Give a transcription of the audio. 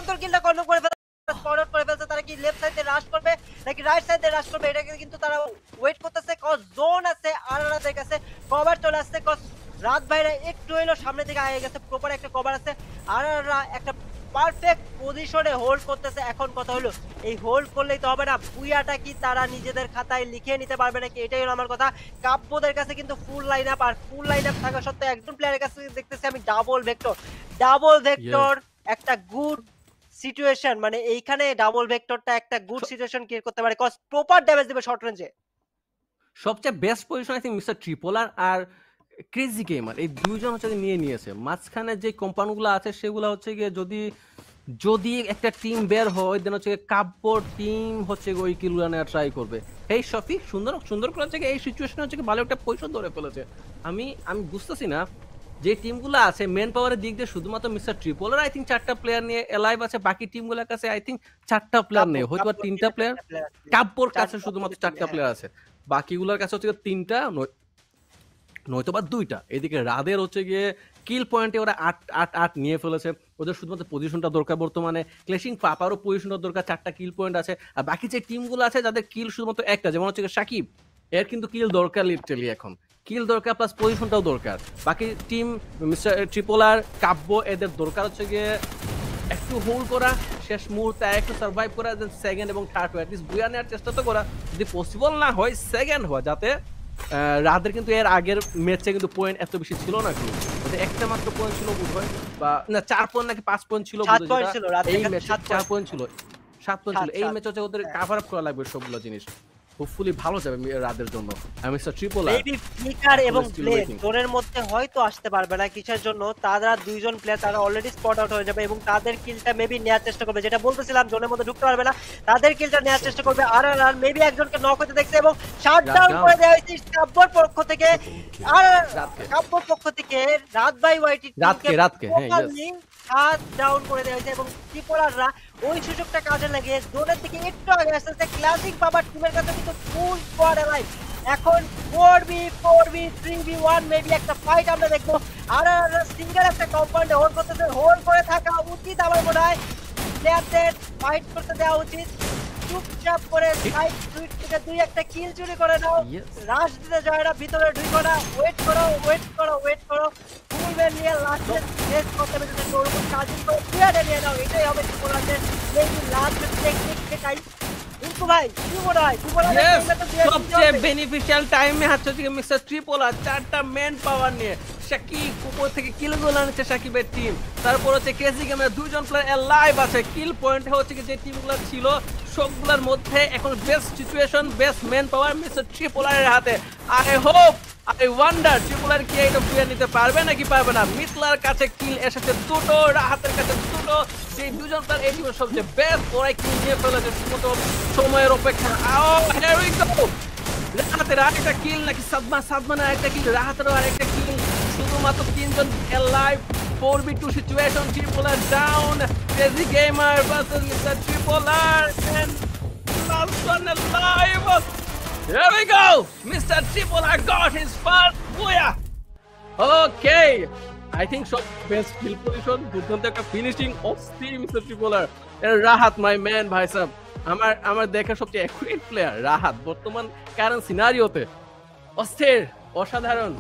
প্রান্তর কিলটা কনফার্ম করে ফেলছে, স্পট আউট করে ফেলছে। তারা কি লেফট সাইডে রাশ করবে নাকি রাইট সাইডে রাশ করবে, এটাকে কিন্তু তারা ওয়েট করতেছে। কজ জোন আছে আরআরদের কাছে, কভার চলে আসছে। কজ রাত ভাইরা একটু হইলো সামনে থেকে আগে গেছে, প্রপার একটা কভার আছে। আরআররা একটা পারফেক্ট পজিশনে হোল্ড করতেছে। এখন কথা হলো এই হোল্ড করলেই তো হবে না, বুইয়াটা কি তারা নিজেদের খাতায় লিখে নিতে পারবে নাকি, এটাই হলো আমার কথা। কাব্যদের কাছে কিন্তু ফুল লাইন আপ, আর ফুল লাইন আপ থাকা সত্ত্বেও একজন প্লেয়ারের কাছে দেখতেছি আমি ডাবল ভেক্টর একটা গুড সিচুয়েশন, মানে এইখানে ডাবল ভেক্টরটা একটা গুড সিচুয়েশন ক্রিয়েট করতে পারে। কজ প্রপার ড্যামেজ দিবে শর্ট রেঞ্জে। সবচেয়ে best position I think mister Tripolar আর ক্রেজি গেমার, এই দুইজন হচ্ছে নিয়ে নিয়েছে। মাঝখানে যে কোম্পানিগুলো আছে সেগুলো হচ্ছে গিয়ে যদি একটা টিম বের হয় দেন হচ্ছে কাব্য টিম হচ্ছে ওই কিলগুলো নেওয়ার ট্রাই করবে। এই শফি সুন্দর করে হচ্ছে এই সিচুয়েশনে হচ্ছে ভালো একটা পজিশন ধরে ফেলেছে। আমি বুঝতেছি না যে টিমগুলো আছে মেন পাওয়ারের দিক দিয়ে শুধুমাত্র মিস্টার ট্রিপোলার আই থিঙ্ক 4টা প্লেয়ার নিয়ে এলাইভ আছে, বাকি টিমগুলোর কাছে আই থিঙ্ক 4টা প্লেয়ার নেই, হয়তো 3টা প্লেয়ার। কাব্যর কাছে শুধুমাত্র 4টা প্লেয়ার আছে, বাকিগুলোর কাছে হচ্ছে 3টা নয়তোবা 2টা। এদিকে রাদের হচ্ছে গিয়ে কিল পয়েন্টে ওরা 8 নিয়ে ফেলেছে। ওদের শুধুমাত্র পজিশনটা দরকার বর্তমানে, ক্লেশিং পাপারও পজিশনটা দরকার, 4টা কিল পয়েন্ট আছে। আর বাকি যে টিমগুলো আছে যাদের কিল শুধুমাত্র একটা, যেমন হচ্ছে সাকিব, এর কিন্তু কিল দরকার লিটারালি, এখন কিল দরকার প্লাস পজিশনটাও দরকার। বাকি টিম মিস্টার ট্রিপোলার, কাব্য, এদের দরকার হচ্ছে গিয়ে একটু হোল্ড করা, শেষ মুহূর্তে একটু সার্ভাইভ করা, দেন সেকেন্ড এবং থার্ড অ্যাটলিস্ট বুয়া নেওয়ার চেষ্টা তো করা। যদি পসিবল না হয় সেকেন্ড হওয়া, যাতে রাদের কিন্তু এর আগের ম্যাচে কিন্তু পয়েন্ট এত বেশি ছিল না, কিন্তু একটা মাত্র পয়েন্ট ছিল বোধহয়, বা না 4 পয়েন্ট নাকি 5 পয়েন্ট ছিল, এই ম্যাচে 4 পয়েন্ট ছিল, 7 পয়েন্ট ছিল। এই ম্যাচে হচ্ছে ওদের কভার আপ করা লাগবে সবগুলো জিনিস, হোপফুলি ভালো যাবে রাদের জন্য। আমি মিস্টার ট্রিপোলার মেবি ফ্লিকার এবং ব্লেড জোনের মধ্যে হয়তো আসতে পারবে না, কিসের জন্য, তারা দুইজন প্লেয়ার তারা অলরেডি স্পট আউট হয়ে যাবে এবং তাদের কিলটা মেবি নেওয়ার চেষ্টা করবে, যেটা বলতেছিলাম জোনের মধ্যে ঢুকতে পারবে না, তাদের কিলটা নেওয়ার চেষ্টা করবে। আর মেবি একজনকে নক হতে দেখছে এবং শাটডাউন করে দেওয়া হয়েছে কাব্যর পক্ষ থেকে। আর কাব্যর পক্ষ থেকে রাত বাই ওয়াইটি রাতকে হাত ডাউন করে দেওয়া হয়েছে এবং ট্রিপোলাররা ওই সুযোগটা কাজে লাগিয়ে জোনের দিকে একটু আগে আসতেছে। ক্লাসিক বাবার টিমের কাছে কিন্তু ফুল স্কোয়াড এলাই, এখন 4v3v1 মেবি একটা ফাইট আমরা দেখবো। আর সিঙ্গেল একটা কম্পাউন্ডে হোল্ড করতেছে, হোল্ড করে থাকা উচিত আমার মনে হয়, প্লেয়ারদের ফাইট করতে দেওয়া উচিত। চুপচাপ করে সাইড সুইট থেকে 2-1টা কিল চুরি করে নাও, রাশ দিতে যায় না, ভিতরে ঢুকো না, ওয়েট করো ফুলম্যান নিয়ে লাস্টে শেষ করতে হবে, যদি ওরকম কাজিং করে প্লেয়ারে নিয়ে নাও, এটাই হবে ট্রিপোলারদের মেবি লাস্ট টেকনিক। সেটাই কিন্তু ভাই কি মনে হয় সবচেয়ে বেনিফিশিয়াল টাইমে হচ্ছে মিস্টার ট্রিপোলার 4টা ম্যান পাওয়ার নিয়ে সাকিব উপর থেকে কিলগুলো আনছে সাকিবের টিম, তারপর হচ্ছে ক্রেজি গেমের 2জন প্লেয়ার লাইভ আছে। কিল পয়েন্ট হচ্ছে যে টিমগুলো ছিল সবগুলোর মধ্যে এখন best situation, best manpower mister ট্রিপোলারের হাতে। আই ওয়ান্ডার ট্রিপোলার কি এটা বুয়ে নিতে পারবে নাকি পারবে না। মিতলার কাছে কিল এসেছে 2টো, রাহাতের কাছে 2টো, যে 2জন প্লেয়ার এই টিমের সবচেয়ে বেস্ট, ওরাই কিল নিয়ে ফেলেছে শুধুমাত্র সময়ের অপেক্ষা। রাহাতের আরেকটা কিল নাকি সাদমানের আরেকটা কিল, রাহাতেরও আরেকটা কিল, শুধুমাত্র 3জন live. 4v2 situation, Tripolar down, Crazy Gamer versus Mr. Tripolar, and last one alive. Here we go, Mr. Tripolar got his first booyah. Okay, I think so. Best kill position, দুর্দান্ত একটা finishing of steam Mr. Tripolar. Rahat my man ভাই সাহেব, আমার দেখা সবচেয়ে accurate player Rahat বর্তমান current সিনারিওতে, অস্থির, অসাধারণ।